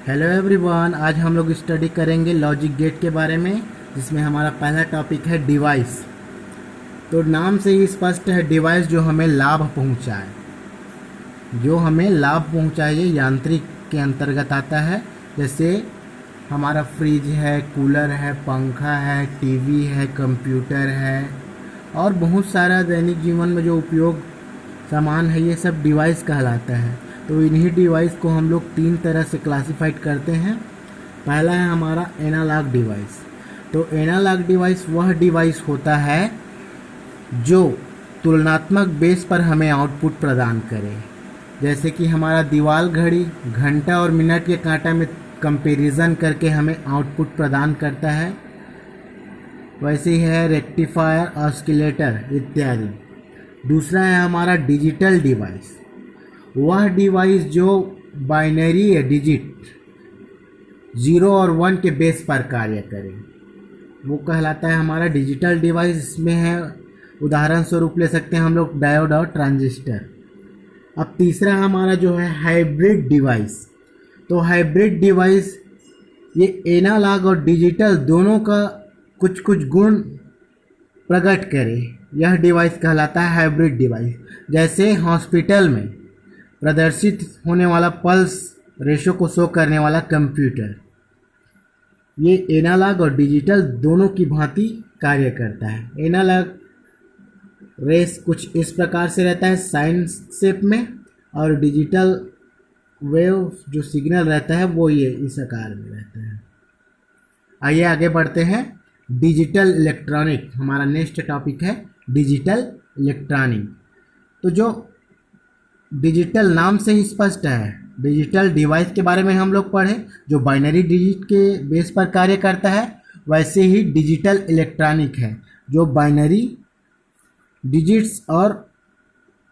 Hello everyone, आज हम लोग स्टडी करेंगे लॉजिक गेट के बारे में, जिसमें हमारा पहला टॉपिक है डिवाइस। तो नाम से ही स्पष्ट है, डिवाइस जो हमें लाभ पहुंचाए, ये यांत्रिक के अंतर्गत आता है। जैसे हमारा फ्रिज है, कूलर है, पंखा है, टीवी है, कंप्यूटर है और बहुत सारा दैनिक जीवन में जो उपयोग सामान है, ये सब डिवाइस कहलाता है। तो इन्हीं डिवाइस को हम लोग तीन तरह से क्लासिफाइड करते हैं। पहला है हमारा एनालॉग डिवाइस। तो एनालॉग डिवाइस वह डिवाइस होता है जो तुलनात्मक बेस पर हमें आउटपुट प्रदान करे। जैसे कि हमारा दीवार घड़ी घंटा और मिनट के कांटा में कंपैरिजन करके हमें आउटपुट प्रदान करता है। वैसे ही है रेक्टिफायर, ऑसिलेटर इत्यादि। दूसरा है हमारा डिजिटल डिवाइस। वह डिवाइस जो बाइनरी डिजिट 0 और 1 के बेस पर कार्य करे, वो कहलाता है हमारा डिजिटल डिवाइस। इसमें है उदाहरण स्वरूप ले सकते हैं हम लोग डायोड और ट्रांजिस्टर। अब तीसरा हमारा जो है हाइब्रिड डिवाइस। तो हाइब्रिड डिवाइस ये एनालॉग और डिजिटल दोनों का कुछ कुछ गुण प्रकट करे, यह डिवाइस कहलाता है हाइब्रिड डिवाइस। जैसे हॉस्पिटल में प्रदर्शित होने वाला पल्स रेशो को शो करने वाला कंप्यूटर, ये एनालॉग और डिजिटल दोनों की भांति कार्य करता है। एनालॉग रेस कुछ इस प्रकार से रहता है साइन शेप में, और डिजिटल वेव जो सिग्नल रहता है वो ये इस आकार में रहता है। आइए आगे बढ़ते हैं। डिजिटल इलेक्ट्रॉनिक हमारा नेक्स्ट टॉपिक है, डिजिटल इलेक्ट्रॉनिक। तो जो डिजिटल नाम से ही स्पष्ट है, डिजिटल डिवाइस के बारे में हम लोग पढ़े जो बाइनरी डिजिट के बेस पर कार्य करता है। वैसे ही डिजिटल इलेक्ट्रॉनिक है जो बाइनरी डिजिट्स और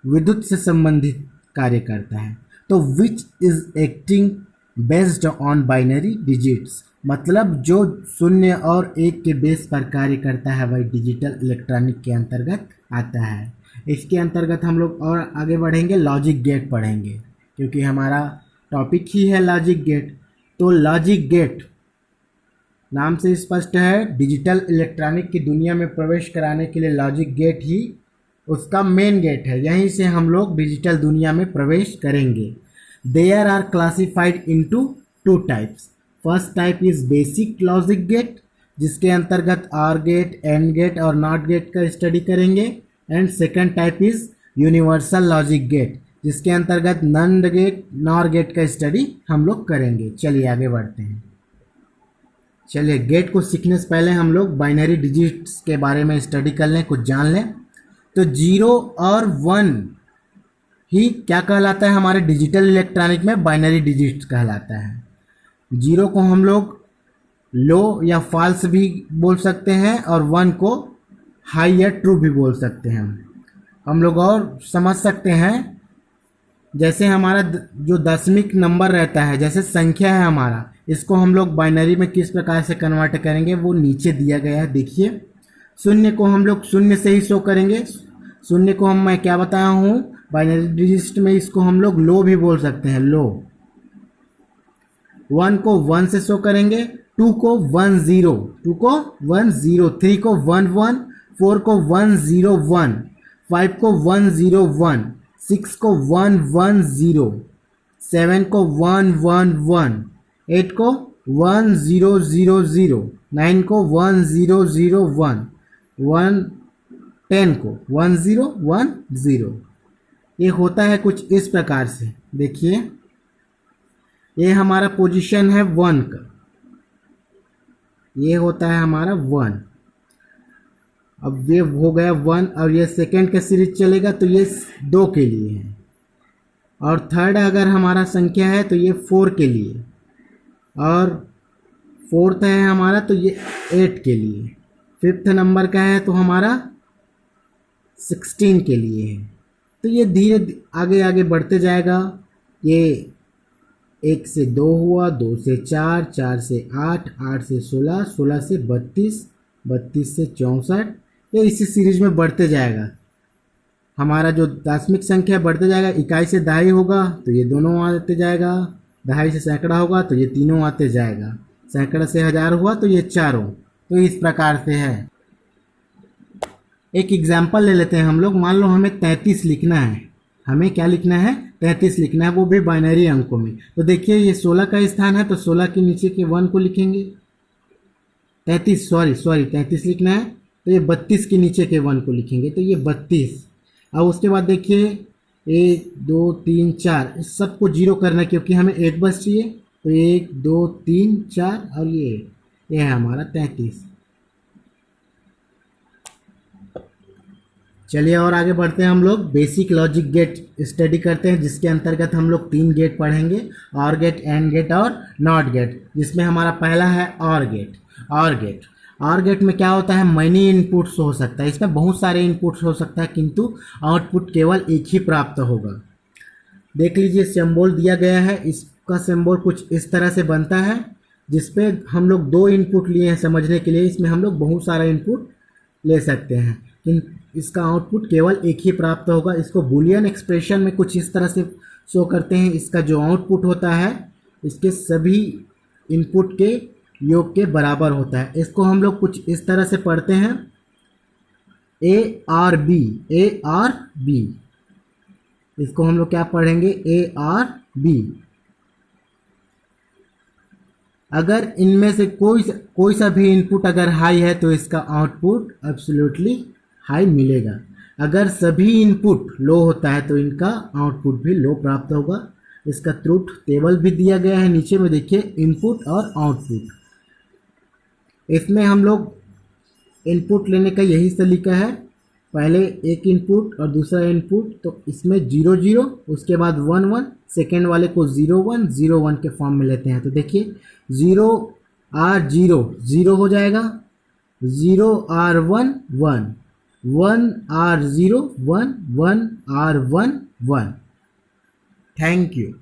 विद्युत से संबंधित कार्य करता है। तो which is acting based on binary digits, मतलब जो 0 और 1 के बेस पर कार्य करता है वह डिजिटल इलेक्ट्रॉनिक के अंतर्गत आता है। इसके अंतर्गत हम लोग और आगे बढ़ेंगे, लॉजिक गेट पढ़ेंगे, क्योंकि हमारा टॉपिक ही है लॉजिक गेट। तो लॉजिक गेट नाम से स्पष्ट है, डिजिटल इलेक्ट्रॉनिक की दुनिया में प्रवेश कराने के लिए लॉजिक गेट ही उसका मेन गेट है। यहीं से हम लोग डिजिटल दुनिया में प्रवेश करेंगे। There are classified into 2 types. First type is basic logic gate, जिसके अंतर्गत आर गेट, एंड गेट और नॉट गेट का स्टडी करेंगे। And second type is universal logic gate, जिसके अंतर्गत नंड गेट, नॉर गेट का स्टडी हम लोग करेंगे। चलिए आगे बढ़ते हैं। चलिए गेट को सीखने से पहले हम लोग बाइनरी डिजिट्स के बारे में स्टडी कर लें, कुछ जान लें। तो 0 और 1 ही क्या कहलाता है हमारे डिजिटल इलेक्ट्रॉनिक में, बाइनरी डिजिट्स कहलाता है। 0 को हम लोग लो या फॉल्स भी बोल सकते हैं और 1 को हाई या ट्रू भी बोल सकते हैं। हम लोग और समझ सकते हैं, जैसे हमारा जो दशमिक नंबर रहता है, जैसे संख्या है हमारा, इसको हम लोग बाइनरी में किस प्रकार से कन्वर्ट करेंगे वो नीचे दिया गया है, देखिए। 0 को हम लोग 0 से ही शो करेंगे। 0 को मैं क्या बताया हूँ, बाइनरी डिजिट में इसको हम लोग लो भी बोल सकते हैं, लो। 1 को 1 से शो करेंगे, 2 को 1 0, 2 को 1 0, 3 को 1 1, 4 को 1 0 1, 5 को 1 0 1, 6 को 1 1 0, 7 को 1 1 1, 8 को 1 0 0 0, 9 को 1 0 0 1, 10 को 1 0 1 0। ये होता है कुछ इस प्रकार से, देखिए। ये हमारा पोजीशन है 1 का, ये होता है हमारा 1। अब ये हो गया 1 और ये सेकेंड का सीरीज चलेगा तो ये 2 के लिए है, और थर्ड अगर हमारा संख्या है तो ये 4 के लिए, और फोर्थ है हमारा तो ये 8 के लिए, फिफ्थ नंबर का है तो हमारा 16 के लिए है। तो ये धीरे आगे आगे बढ़ते जाएगा। ये 1 से 2 हुआ, 2 से 4, 4 से 8, 8 से 16, 16 से 32, 32 से 64, ये इसी सीरीज में बढ़ते जाएगा। हमारा जो दशमिक संख्या बढ़ते जाएगा, इकाई से दहाई होगा तो ये दोनों आते जाएगा, दहाई से सैकड़ा होगा तो ये तीनों आते जाएगा, सैकड़ा से हज़ार हुआ तो ये चारों। तो इस प्रकार से है। एक एग्जाम्पल ले लेते हैं हम लोग। मान लो हमें 33 लिखना है, हमें क्या लिखना है, 33 लिखना है, वो भी बाइनरी अंकों में। तो देखिए ये 16 का स्थान है, तो 16 के नीचे के 1 को लिखेंगे। 33 लिखना है, तो ये 32 के नीचे के 1 को लिखेंगे, तो ये 32। अब उसके बाद देखिए 1 2 3 4 इस सबको जीरो करना है, क्योंकि हमें 8 बस चाहिए। तो 1 2 3 4 और ये है हमारा 33। चलिए और आगे बढ़ते हैं। हम लोग बेसिक लॉजिक गेट स्टडी करते हैं, जिसके अंतर्गत हम लोग 3 गेट पढ़ेंगे, और गेट, एंड गेट और नॉट गेट। जिसमें हमारा पहला है और गेट। और गेट में क्या होता है, मैनी इनपुट्स हो सकता है, इसमें बहुत सारे इनपुट्स हो सकता है, किंतु आउटपुट केवल एक ही प्राप्त होगा। देख लीजिए सिंबल दिया गया है, इसका सिंबल कुछ इस तरह से बनता है, जिसपे हम लोग 2 इनपुट लिए हैं समझने के लिए। इसमें हम लोग बहुत सारा इनपुट ले सकते हैं, इसका आउटपुट केवल एक ही प्राप्त होगा। इसको बूलियन एक्सप्रेशन में कुछ इस तरह से शो करते हैं। इसका जो आउटपुट होता है इसके सभी इनपुट के योग के बराबर होता है। इसको हम लोग कुछ इस तरह से पढ़ते हैं, ए आर बी। इसको हम लोग क्या पढ़ेंगे, ए आर बी। अगर इनमें से कोई सा भी इनपुट अगर हाई है तो इसका आउटपुट एब्सोल्युटली हाई मिलेगा। अगर सभी इनपुट लो होता है तो इनका आउटपुट भी लो प्राप्त होगा। इसका ट्रुथ टेबल भी दिया गया है नीचे में, देखिए इनपुट और आउटपुट। इसमें हम लोग इनपुट लेने का यही तरीका है, पहले एक इनपुट और दूसरा इनपुट, तो इसमें 0 0 उसके बाद 1 1, सेकेंड वाले को 0 1 0 1 के फॉर्म में लेते हैं। तो देखिए 0 R 0 0 हो जाएगा, 0 R 1 1, 1 R 0 1 1 R 1 1। Thank you.